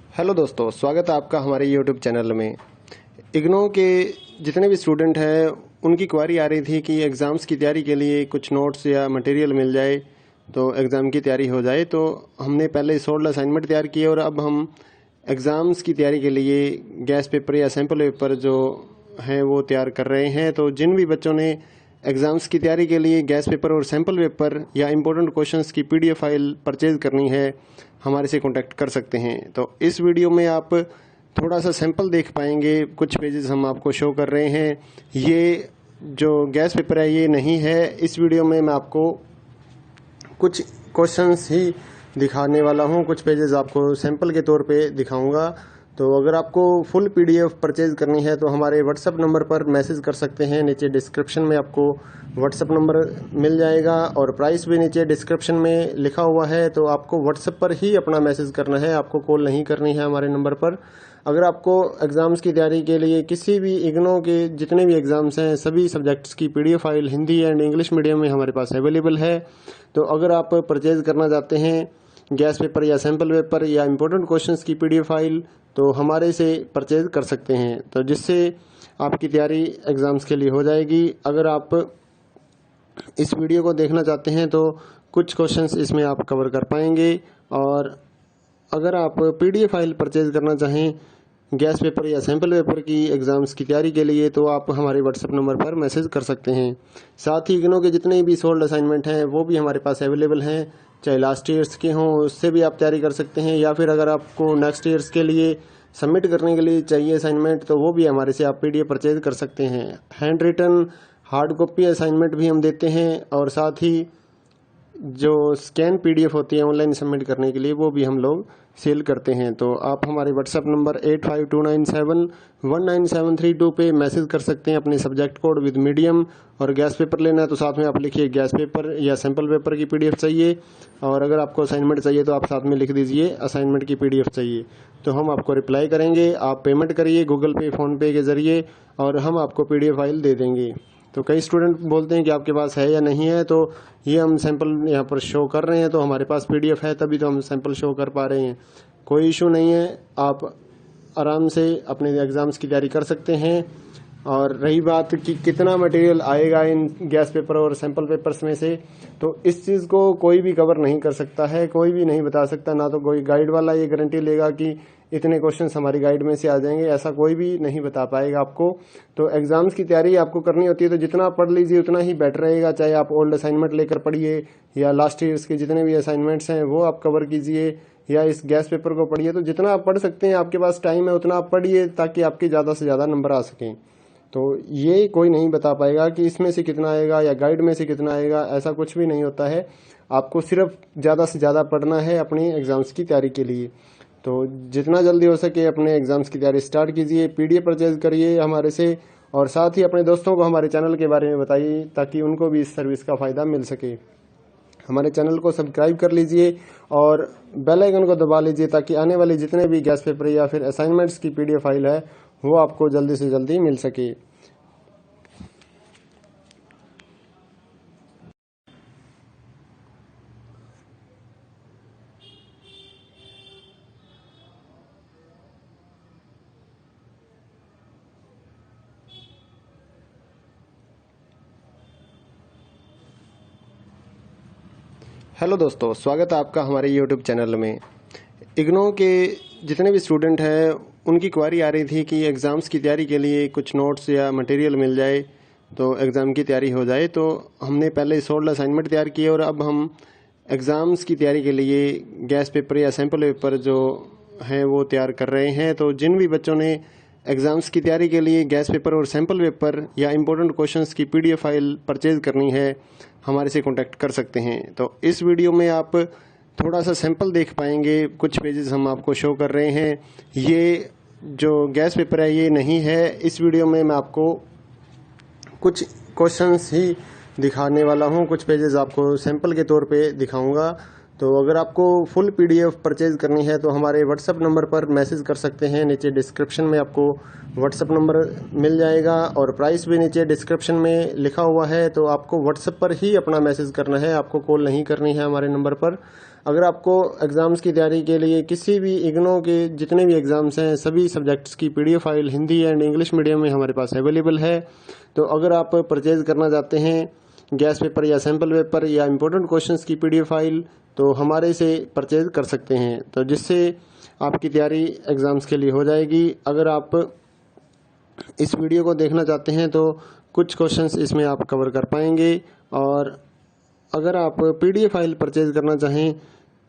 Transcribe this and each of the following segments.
Hello दोस्तों, स्वागत है आपका हमारे यूट्यूब चैनल में। इग्नो के जितने भी स्टूडेंट हैं उनकी क्वारी आ रही थी कि एग्ज़ाम्स की तैयारी के लिए कुछ नोट्स या मटेरियल मिल जाए तो एग्ज़ाम की तैयारी हो जाए। तो हमने पहले शॉर्ट असाइनमेंट तैयार किए और अब हम एग्ज़ाम्स की तैयारी के लिए गैस पेपर या सैम्पल पेपर जो हैं वो तैयार कर रहे हैं। तो जिन भी बच्चों ने एग्ज़ाम्स की तैयारी के लिए गैस पेपर और सैम्पल पेपर या इम्पोर्टेंट क्वेश्चंस की PDF फाइल परचेज़ करनी है, हमारे से कांटेक्ट कर सकते हैं। तो इस वीडियो में आप थोड़ा सा सैंपल देख पाएंगे, कुछ पेजेस हम आपको शो कर रहे हैं। ये जो गैस पेपर है ये नहीं है। इस वीडियो में मैं आपको कुछ क्वेश्चंस ही दिखाने वाला हूँ, कुछ पेजेस आपको सैंपल के तौर पे दिखाऊंगा। तो अगर आपको फुल PDF परचेज़ करनी है तो हमारे व्हाट्सअप नंबर पर मैसेज कर सकते हैं। नीचे डिस्क्रिप्शन में आपको व्हाट्सअप नंबर मिल जाएगा और प्राइस भी नीचे डिस्क्रिप्शन में लिखा हुआ है। तो आपको व्हाट्सअप पर ही अपना मैसेज करना है, आपको कॉल नहीं करनी है हमारे नंबर पर। अगर आपको एग्ज़ाम्स की तैयारी के लिए किसी भी इग्नो के जितने भी एग्ज़ाम्स हैं सभी सब्जेक्ट्स की PDF file Hindi and English medium में हमारे पास अवेलेबल है। तो अगर आप परचेज़ करना चाहते हैं गैस पेपर या सैम्पल पेपर या इम्पोर्टेंट क्वेश्चंस की PDF फाइल तो हमारे से परचेज़ कर सकते हैं, तो जिससे आपकी तैयारी एग्ज़ाम्स के लिए हो जाएगी। अगर आप इस वीडियो को देखना चाहते हैं तो कुछ क्वेश्चंस इसमें आप कवर कर पाएंगे। और अगर आप PDF फाइल परचेज़ करना चाहें गैस पेपर या सैम्पल पेपर की एग्ज़ाम्स की तैयारी के लिए तो आप हमारे व्हाट्सएप नंबर पर मैसेज कर सकते हैं। साथ ही इग्नो के जितने भी सोल्ड असाइनमेंट हैं वो भी हमारे पास अवेलेबल हैं, चाहे लास्ट ईयर्स के हों उससे भी आप तैयारी कर सकते हैं, या फिर अगर आपको नेक्स्ट ईयर्स के लिए सबमिट करने के लिए चाहिए असाइनमेंट तो वो भी हमारे से आप PDF परचेज कर सकते हैं। Handwritten hard copy assignment भी हम देते हैं और साथ ही जो स्कैन PDF होती है ऑनलाइन सबमिट करने के लिए वो भी हम लोग सेल करते हैं। तो आप हमारे व्हाट्सएप नंबर 8529719732 पे मैसेज कर सकते हैं अपने सब्जेक्ट कोड विद मीडियम। और गैस पेपर लेना है तो साथ में आप लिखिए गैस पेपर या सैम्पल पेपर की PDF चाहिए, और अगर आपको असाइनमेंट चाहिए तो आप साथ में लिख दीजिए असाइनमेंट की PDF चाहिए, तो हम आपको रिप्लाई करेंगे। आप पेमेंट करिए गूगल पे फ़ोनपे के ज़रिए और हम आपको PDF फाइल दे देंगे। तो कई स्टूडेंट बोलते हैं कि आपके पास है या नहीं है, तो ये हम सैंपल यहाँ पर शो कर रहे हैं, तो हमारे पास PDF है तभी तो हम सैंपल शो कर पा रहे हैं। कोई इशू नहीं है, आप आराम से अपने एग्ज़ाम्स की तैयारी कर सकते हैं। और रही बात कि कितना मटेरियल आएगा इन गैस पेपर और सैंपल पेपर्स में से, तो इस चीज़ को कोई भी कवर नहीं कर सकता है, कोई भी नहीं बता सकता। ना तो कोई गाइड वाला ये गारंटी लेगा कि इतने क्वेश्चंस हमारी गाइड में से आ जाएंगे, ऐसा कोई भी नहीं बता पाएगा आपको। तो एग्ज़ाम्स की तैयारी आपको करनी होती है तो जितना आप पढ़ लीजिए उतना ही बेटर रहेगा। चाहे आप ओल्ड असाइनमेंट लेकर पढ़िए या लास्ट ईयर्स के जितने भी असाइनमेंट्स हैं वो आप कवर कीजिए, या इस गैस पेपर को पढ़िए। तो जितना आप पढ़ सकते हैं, आपके पास टाइम है उतना आप पढ़िए ताकि आपके ज़्यादा से ज़्यादा नंबर आ सकें। तो ये कोई नहीं बता पाएगा कि इसमें से कितना आएगा या गाइड में से कितना आएगा, ऐसा कुछ भी नहीं होता है। आपको सिर्फ ज़्यादा से ज़्यादा पढ़ना है अपनी एग्ज़ाम्स की तैयारी के लिए। तो जितना जल्दी हो सके अपने एग्ज़ाम्स की तैयारी स्टार्ट कीजिए, PDF परचेज करिए हमारे से, और साथ ही अपने दोस्तों को हमारे चैनल के बारे में बताइए ताकि उनको भी इस सर्विस का फ़ायदा मिल सके। हमारे चैनल को सब्सक्राइब कर लीजिए और बेल आइकन को दबा लीजिए ताकि आने वाले जितने भी गैस पेपर या फिर असाइनमेंट्स की PDF फाइल है वो आपको जल्दी से जल्दी मिल सके। हेलो दोस्तों, स्वागत है आपका हमारे यूट्यूब चैनल में। इग्नो के जितने भी स्टूडेंट हैं उनकी क्वारी आ रही थी कि एग्ज़ाम्स की तैयारी के लिए कुछ नोट्स या मटेरियल मिल जाए तो एग्ज़ाम की तैयारी हो जाए। तो हमने पहले शॉर्ट असाइनमेंट तैयार किए और अब हम एग्ज़ाम्स की तैयारी के लिए गैस पेपर या सैम्पल पेपर जो हैं वो तैयार कर रहे हैं। तो जिन भी बच्चों ने एग्ज़ाम्स की तैयारी के लिए गैस पेपर और सैम्पल पेपर या इम्पोर्टेंट क्वेश्चंस की PDF फाइल परचेज़ करनी है, हमारे से कांटेक्ट कर सकते हैं। तो इस वीडियो में आप थोड़ा सा सैंपल देख पाएंगे, कुछ पेजेस हम आपको शो कर रहे हैं। ये जो गैस पेपर है ये नहीं है। इस वीडियो में मैं आपको कुछ क्वेश्चंस ही दिखाने वाला हूँ, कुछ पेजेस आपको सैंपल के तौर पे दिखाऊंगा। तो अगर आपको फुल PDF परचेज़ करनी है तो हमारे व्हाट्सअप नंबर पर मैसेज कर सकते हैं। नीचे डिस्क्रिप्शन में आपको व्हाट्सअप नंबर मिल जाएगा और प्राइस भी नीचे डिस्क्रिप्शन में लिखा हुआ है। तो आपको व्हाट्सअप पर ही अपना मैसेज करना है, आपको कॉल नहीं करनी है हमारे नंबर पर। अगर आपको एग्ज़ाम्स की तैयारी के लिए किसी भी इग्नो के जितने भी एग्ज़ाम्स हैं सभी सब्जेक्ट्स की PDF file Hindi and English medium में हमारे पास अवेलेबल है। तो अगर आप परचेज़ करना चाहते हैं गैस पेपर या सैम्पल पेपर या इम्पोर्टेंट क्वेश्चंस की PDF फाइल तो हमारे से परचेज कर सकते हैं, तो जिससे आपकी तैयारी एग्ज़ाम्स के लिए हो जाएगी। अगर आप इस वीडियो को देखना चाहते हैं तो कुछ क्वेश्चंस इसमें आप कवर कर पाएंगे। और अगर आप PDF फाइल परचेज करना चाहें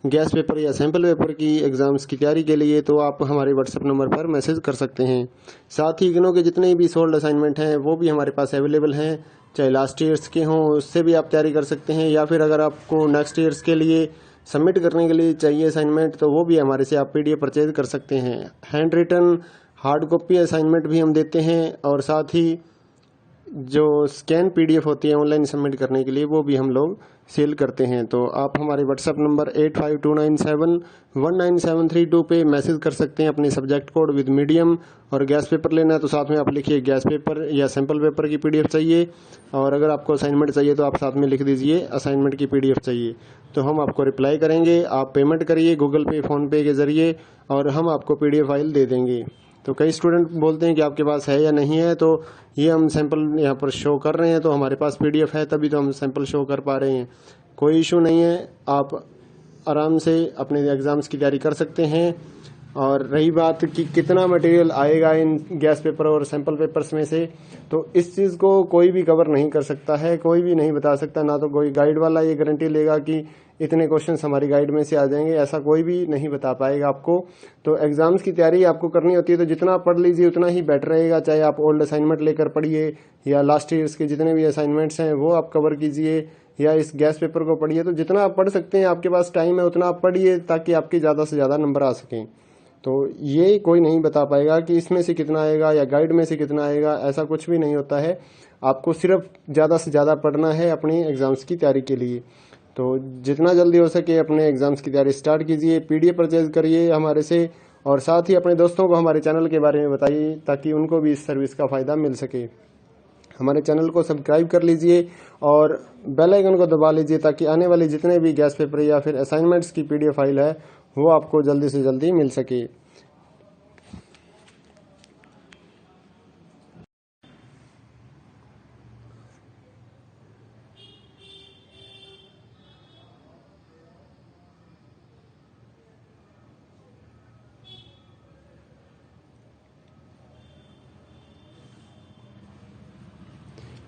गैस पेपर या सैम्पल पेपर की एग्ज़ाम्स की तैयारी के लिए तो आप हमारे व्हाट्सएप नंबर पर मैसेज कर सकते हैं। साथ ही इग्नो के जितने भी सोल्ड असाइनमेंट हैं वो भी हमारे पास अवेलेबल हैं, चाहे लास्ट ईयर्स के हों उससे भी आप तैयारी कर सकते हैं, या फिर अगर आपको नेक्स्ट ईयर्स के लिए सबमिट करने के लिए चाहिए असाइनमेंट तो वो भी हमारे से आप PDF परचेज कर सकते हैं। Handwritten hard copy assignment भी हम देते हैं और साथ ही जो स्कैन PDF होती है ऑनलाइन सबमिट करने के लिए वो भी हम लोग सेल करते हैं। तो आप हमारे व्हाट्सएप नंबर 8529719732 पे मैसेज कर सकते हैं अपने सब्जेक्ट कोड विद मीडियम। और गैस पेपर लेना है तो साथ में आप लिखिए गैस पेपर या सैम्पल पेपर की PDF चाहिए, और अगर आपको असाइनमेंट चाहिए तो आप साथ में लिख दीजिए असाइनमेंट की PDF चाहिए, तो हम आपको रिप्लाई करेंगे। आप पेमेंट करिए गूगल पे फ़ोनपे के ज़रिए और हम आपको PDF फाइल दे देंगे। तो कई स्टूडेंट बोलते हैं कि आपके पास है या नहीं है, तो ये हम सैंपल यहाँ पर शो कर रहे हैं, तो हमारे पास PDF है तभी तो हम सैंपल शो कर पा रहे हैं। कोई इशू नहीं है, आप आराम से अपने एग्ज़ाम्स की तैयारी कर सकते हैं। और रही बात कि कितना मटेरियल आएगा इन गैस पेपर और सैंपल पेपर्स में से, तो इस चीज़ को कोई भी कवर नहीं कर सकता है, कोई भी नहीं बता सकता, ना तो कोई गाइड वाला ये गारंटी लेगा कि इतने क्वेश्चंस हमारी गाइड में से आ जाएंगे, ऐसा कोई भी नहीं बता पाएगा आपको। तो एग्ज़ाम्स की तैयारी आपको करनी होती है तो जितना पढ़ लीजिए उतना ही बेटर रहेगा, चाहे आप ओल्ड असाइनमेंट लेकर पढ़िए या लास्ट ईयर्स के जितने भी असाइनमेंट्स हैं वो आप कवर कीजिए, या इस गैस पेपर को पढ़िए। तो जितना आप पढ़ सकते हैं, आपके पास टाइम है उतना आप पढ़िए ताकि आपके ज़्यादा से ज़्यादा नंबर आ सकें। तो ये कोई नहीं बता पाएगा कि इसमें से कितना आएगा या गाइड में से कितना आएगा, ऐसा कुछ भी नहीं होता है। आपको सिर्फ ज़्यादा से ज़्यादा पढ़ना है अपनी एग्ज़ाम्स की तैयारी के लिए। तो जितना जल्दी हो सके अपने एग्ज़ाम्स की तैयारी स्टार्ट कीजिए, PDF परचेज करिए हमारे से, और साथ ही अपने दोस्तों को हमारे चैनल के बारे में बताइए ताकि उनको भी इस सर्विस का फ़ायदा मिल सके। हमारे चैनल को सब्सक्राइब कर लीजिए और बेल आइकन को दबा लीजिए ताकि आने वाले जितने भी गैस पेपर या फिर असाइनमेंट्स की PDF फाइल है वो आपको जल्दी से जल्दी मिल सके।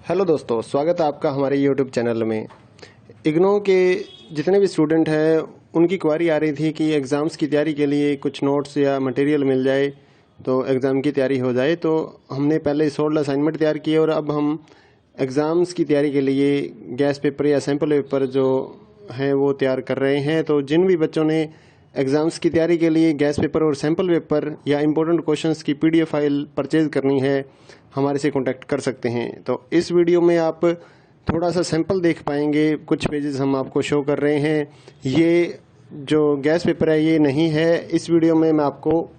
हेलो दोस्तों, स्वागत है आपका हमारे YouTube चैनल में। इग्नो के जितने भी स्टूडेंट हैं उनकी क्वारी आ रही थी कि एग्ज़ाम्स की तैयारी के लिए कुछ नोट्स या मटेरियल मिल जाए तो एग्ज़ाम की तैयारी हो जाए। तो हमने पहले सोल्ड असाइनमेंट तैयार किए और अब हम एग्ज़ाम्स की तैयारी के लिए गैस पेपर या सैम्पल पेपर जो हैं वो तैयार कर रहे हैं। तो जिन भी बच्चों ने एग्ज़ाम्स की तैयारी के लिए गैस पेपर और सैम्पल पेपर या इम्पोर्टेंट क्वेश्चंस की PDF फाइल परचेज़ करनी है हमारे से कांटेक्ट कर सकते हैं। तो इस वीडियो में आप थोड़ा सा सैंपल देख पाएंगे, कुछ पेजेस हम आपको शो कर रहे हैं। ये जो गैस पेपर है ये नहीं है, इस वीडियो में मैं आपको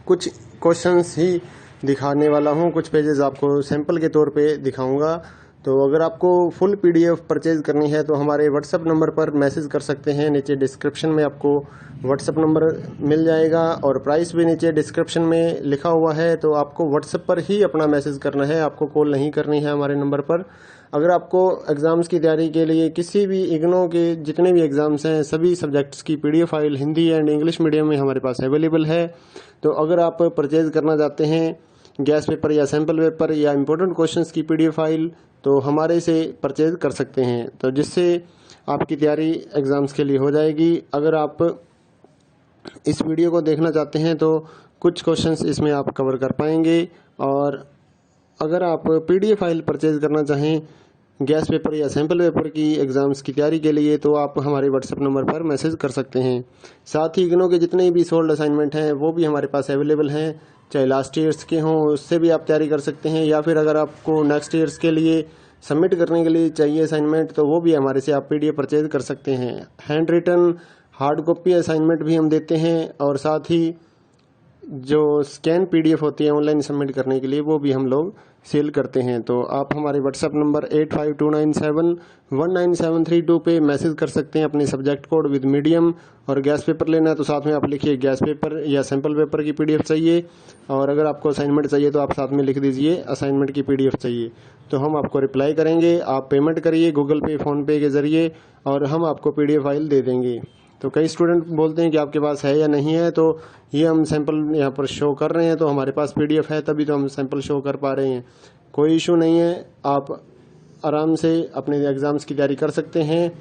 कुछ क्वेश्चंस ही दिखाने वाला हूँ, कुछ पेजेस आपको सैंपल के तौर पे दिखाऊंगा। तो अगर आपको फुल PDF परचेज करनी है तो हमारे व्हाट्सएप नंबर पर मैसेज कर सकते हैं। नीचे डिस्क्रिप्शन में आपको व्हाट्सएप नंबर मिल जाएगा और प्राइस भी नीचे डिस्क्रिप्शन में लिखा हुआ है। तो आपको व्हाट्सएप पर ही अपना मैसेज करना है, आपको कॉल नहीं करनी है हमारे नंबर पर। अगर आपको एग्ज़ाम्स की तैयारी के लिए किसी भी इग्नो के जितने भी एग्ज़ाम्स हैं सभी सब्जेक्ट्स की PDF file Hindi and English medium में हमारे पास अवेलेबल है। तो अगर आप परचेज़ करना चाहते हैं गैस पेपर या सैम्पल पेपर या इम्पोर्टेंट क्वेश्चंस की PDF फाइल तो हमारे से परचेज कर सकते हैं, तो जिससे आपकी तैयारी एग्ज़ाम्स के लिए हो जाएगी। अगर आप इस वीडियो को देखना चाहते हैं तो कुछ क्वेश्चंस इसमें आप कवर कर पाएंगे। और अगर आप PDF फाइल परचेज करना चाहें गैस पेपर या सैम्पल पेपर की एग्ज़ाम्स की तैयारी के लिए तो आप हमारे व्हाट्सएप नंबर पर मैसेज कर सकते हैं। साथ ही इग्नो के जितने भी सोल्ड असाइनमेंट हैं वो भी हमारे पास अवेलेबल हैं, चाहे लास्ट ईयर्स के हों उससे भी आप तैयारी कर सकते हैं, या फिर अगर आपको नेक्स्ट ईयर्स के लिए सबमिट करने के लिए चाहिए असाइनमेंट, तो वो भी हमारे से आप PDF परचेज कर सकते हैं। Handwritten hard copy assignment भी हम देते हैं, और साथ ही जो स्कैन PDF होती है ऑनलाइन सबमिट करने के लिए, वो भी हम लोग सेल करते हैं। तो आप हमारे व्हाट्सएप नंबर 8529719732 पे मैसेज कर सकते हैं अपने सब्जेक्ट कोड विद मीडियम, और गैस पेपर लेना है तो साथ में आप लिखिए गैस पेपर या सैम्पल पेपर की PDF चाहिए, और अगर आपको असाइनमेंट चाहिए तो आप साथ में लिख दीजिए असाइनमेंट की PDF चाहिए, तो हम आपको रिप्लाई करेंगे। आप पेमेंट करिए गूगल पे, फ़ोनपे के ज़रिए, और हम आपको PDF फाइल दे देंगे। तो कई स्टूडेंट बोलते हैं कि आपके पास है या नहीं है, तो ये हम सैंपल यहाँ पर शो कर रहे हैं, तो हमारे पास PDF है तभी तो हम सैंपल शो कर पा रहे हैं। कोई इशू नहीं है, आप आराम से अपने एग्ज़ाम्स की तैयारी कर सकते हैं।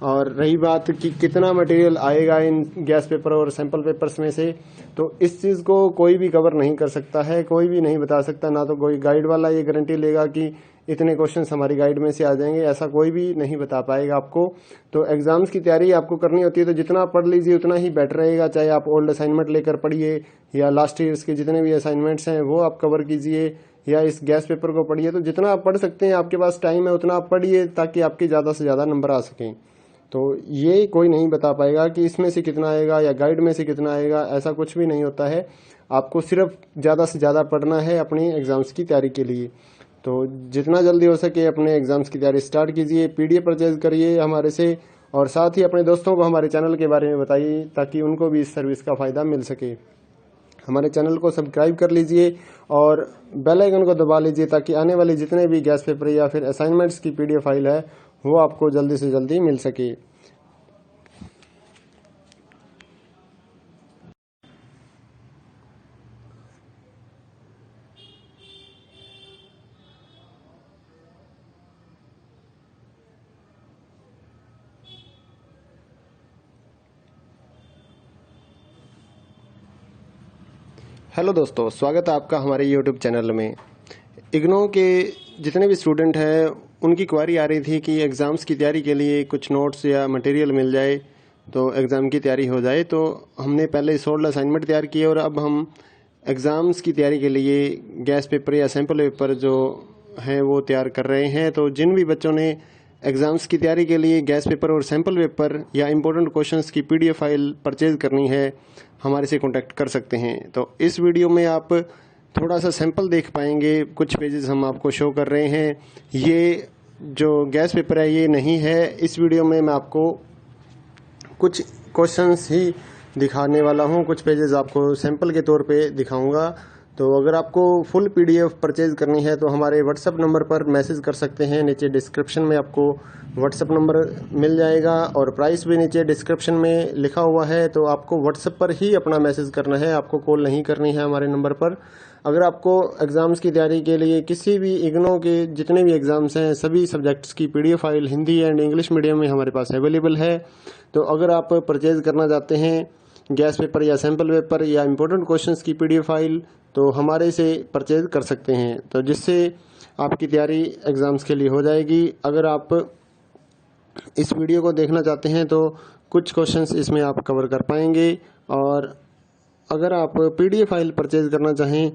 और रही बात कि कितना मटेरियल आएगा इन गैस पेपर और सैंपल पेपर्स में से, तो इस चीज़ को कोई भी कवर नहीं कर सकता है, कोई भी नहीं बता सकता। ना तो कोई गाइड वाला ये गारंटी लेगा कि इतने क्वेश्चंस हमारी गाइड में से आ जाएंगे, ऐसा कोई भी नहीं बता पाएगा आपको। तो एग्ज़ाम्स की तैयारी आपको करनी होती है तो जितना पढ़ लीजिए उतना ही बेटर रहेगा। चाहे आप ओल्ड असाइनमेंट लेकर पढ़िए, या लास्ट ईयर्स के जितने भी असाइनमेंट्स हैं वो आप कवर कीजिए, या इस गैस पेपर को पढ़िए। तो जितना आप पढ़ सकते हैं, आपके पास टाइम है उतना आप पढ़िए, ताकि आपके ज़्यादा से ज़्यादा नंबर आ सकें। तो ये कोई नहीं बता पाएगा कि इसमें से कितना आएगा या गाइड में से कितना आएगा, ऐसा कुछ भी नहीं होता है। आपको सिर्फ ज़्यादा से ज़्यादा पढ़ना है अपनी एग्ज़ाम्स की तैयारी के लिए। तो जितना जल्दी हो सके अपने एग्ज़ाम्स की तैयारी स्टार्ट कीजिए, PDF परचेज करिए हमारे से, और साथ ही अपने दोस्तों को हमारे चैनल के बारे में बताइए ताकि उनको भी इस सर्विस का फ़ायदा मिल सके। हमारे चैनल को सब्सक्राइब कर लीजिए और बेल आइकन को दबा लीजिए, ताकि आने वाले जितने भी गैस पेपर या फिर असाइनमेंट्स की PDF फाइल है वो आपको जल्दी से जल्दी मिल सके। हेलो दोस्तों, स्वागत है आपका हमारे YouTube चैनल में। इग्नो के जितने भी स्टूडेंट हैं उनकी क्वारी आ रही थी कि एग्ज़ाम्स की तैयारी के लिए कुछ नोट्स या मटेरियल मिल जाए तो एग्ज़ाम की तैयारी हो जाए। तो हमने पहले 16 असाइनमेंट तैयार किए, और अब हम एग्ज़ाम्स की तैयारी के लिए गैस पेपर या सैम्पल पेपर जो हैं वो तैयार कर रहे हैं। तो जिन भी बच्चों ने एग्ज़ाम्स की तैयारी के लिए गैस पेपर और सैम्पल पेपर या इम्पोर्टेंट क्वेश्चंस की PDF फाइल परचेज़ करनी है, हमारे से कांटेक्ट कर सकते हैं। तो इस वीडियो में आप थोड़ा सा सैंपल देख पाएंगे, कुछ पेजेस हम आपको शो कर रहे हैं। ये जो गैस पेपर है ये नहीं है। इस वीडियो में मैं आपको कुछ क्वेश्चंस ही दिखाने वाला हूँ, कुछ पेजेस आपको सैंपल के तौर पे दिखाऊंगा। तो अगर आपको फुल PDF परचेज करनी है तो हमारे व्हाट्सएप नंबर पर मैसेज कर सकते हैं। नीचे डिस्क्रिप्शन में आपको व्हाट्सएप नंबर मिल जाएगा, और प्राइस भी नीचे डिस्क्रिप्शन में लिखा हुआ है। तो आपको व्हाट्सएप पर ही अपना मैसेज करना है, आपको कॉल नहीं करनी है हमारे नंबर पर। अगर आपको एग्ज़ाम्स की तैयारी के लिए किसी भी इग्नो के जितने भी एग्ज़ाम्स हैं सभी सब्जेक्ट्स की PDF file Hindi and English medium में हमारे पास अवेलेबल है। तो अगर आप परचेज़ करना चाहते हैं गैस पेपर या सैम्पल पेपर या इम्पोर्टेंट क्वेश्चंस की PDF फाइल, तो हमारे से परचेज कर सकते हैं, तो जिससे आपकी तैयारी एग्ज़ाम्स के लिए हो जाएगी। अगर आप इस वीडियो को देखना चाहते हैं तो कुछ क्वेश्चंस इसमें आप कवर कर पाएंगे, और अगर आप PDF फाइल परचेज करना चाहें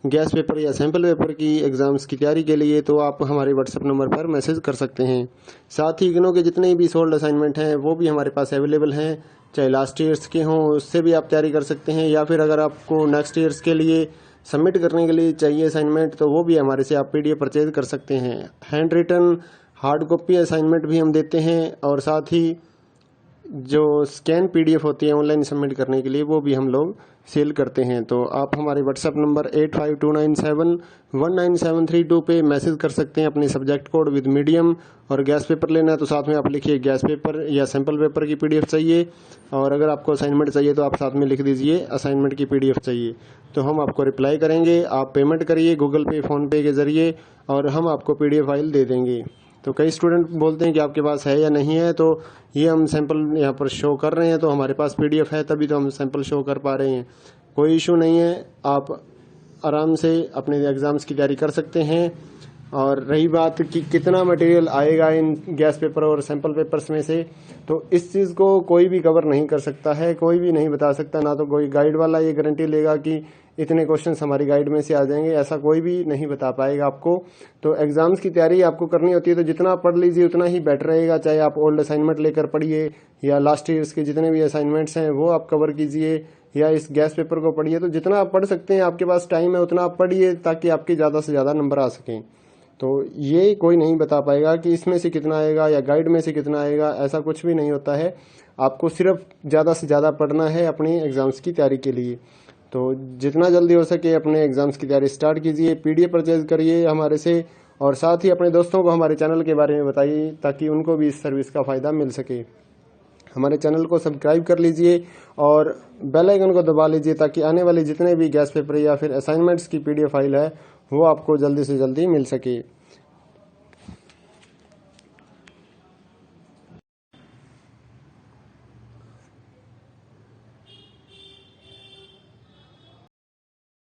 गैस पेपर या सैम्पल पेपर की एग्ज़ाम्स की तैयारी के लिए, तो आप हमारे व्हाट्सएप नंबर पर मैसेज कर सकते हैं। साथ ही इग्नो के जितने भी सोल्ड असाइनमेंट हैं वो भी हमारे पास अवेलेबल हैं, चाहे लास्ट ईयर्स के हों उससे भी आप तैयारी कर सकते हैं, या फिर अगर आपको नेक्स्ट ईयर्स के लिए सबमिट करने के लिए चाहिए असाइनमेंट, तो वो भी हमारे से आप PDF परचेज कर सकते हैं। Handwritten hard copy assignment भी हम देते हैं, और साथ ही जो स्कैन PDF होती है ऑनलाइन सबमिट करने के लिए वो भी हम लोग सेल करते हैं। तो आप हमारे व्हाट्सएप नंबर 8529719732 पे मैसेज कर सकते हैं अपने सब्जेक्ट कोड विद मीडियम, और गैस पेपर लेना है तो साथ में आप लिखिए गैस पेपर या सैम्पल पेपर की PDF चाहिए, और अगर आपको असाइनमेंट चाहिए तो आप साथ में लिख दीजिए असाइनमेंट की PDF चाहिए, तो हम आपको रिप्लाई करेंगे। आप पेमेंट करिए गूगल पे, फ़ोनपे के ज़रिए, और हम आपको PDF फाइल दे देंगे। तो कई स्टूडेंट बोलते हैं कि आपके पास है या नहीं है, तो ये हम सैंपल यहाँ पर शो कर रहे हैं, तो हमारे पास PDF है तभी तो हम सैंपल शो कर पा रहे हैं। कोई इशू नहीं है, आप आराम से अपने एग्ज़ाम्स की तैयारी कर सकते हैं। और रही बात कि कितना मटेरियल आएगा इन गैस पेपर और सैंपल पेपर्स में से, तो इस चीज़ को कोई भी कवर नहीं कर सकता है, कोई भी नहीं बता सकता। ना तो कोई गाइड वाला ये गारंटी लेगा कि इतने क्वेश्चंस हमारी गाइड में से आ जाएंगे, ऐसा कोई भी नहीं बता पाएगा आपको। तो एग्जाम्स की तैयारी आपको करनी होती है तो जितना पढ़ लीजिए उतना ही बेटर रहेगा। चाहे आप ओल्ड असाइनमेंट लेकर पढ़िए या लास्ट ईयर्स के जितने भी असाइनमेंट्स हैं वो आप कवर कीजिए, या इस गैस पेपर को पढ़िए। तो जितना आप पढ़ सकते हैं, आपके पास टाइम है उतना आप पढ़िए, ताकि आपके ज़्यादा से ज़्यादा नंबर आ सकें। तो ये कोई नहीं बता पाएगा कि इसमें से कितना आएगा या गाइड में से कितना आएगा, ऐसा कुछ भी नहीं होता है। आपको सिर्फ ज़्यादा से ज़्यादा पढ़ना है अपनी एग्ज़ाम्स की तैयारी के लिए। तो जितना जल्दी हो सके अपने एग्ज़ाम्स की तैयारी स्टार्ट कीजिए, पीडीएफ परचेज करिए हमारे से, और साथ ही अपने दोस्तों को हमारे चैनल के बारे में बताइए ताकि उनको भी इस सर्विस का फ़ायदा मिल सके। हमारे चैनल को सब्सक्राइब कर लीजिए और बेल आइकन को दबा लीजिए ताकि आने वाले जितने भी गैस पेपर या फिर असाइनमेंट्स की पीडीएफ फाइल है वो आपको जल्दी से जल्दी मिल सके।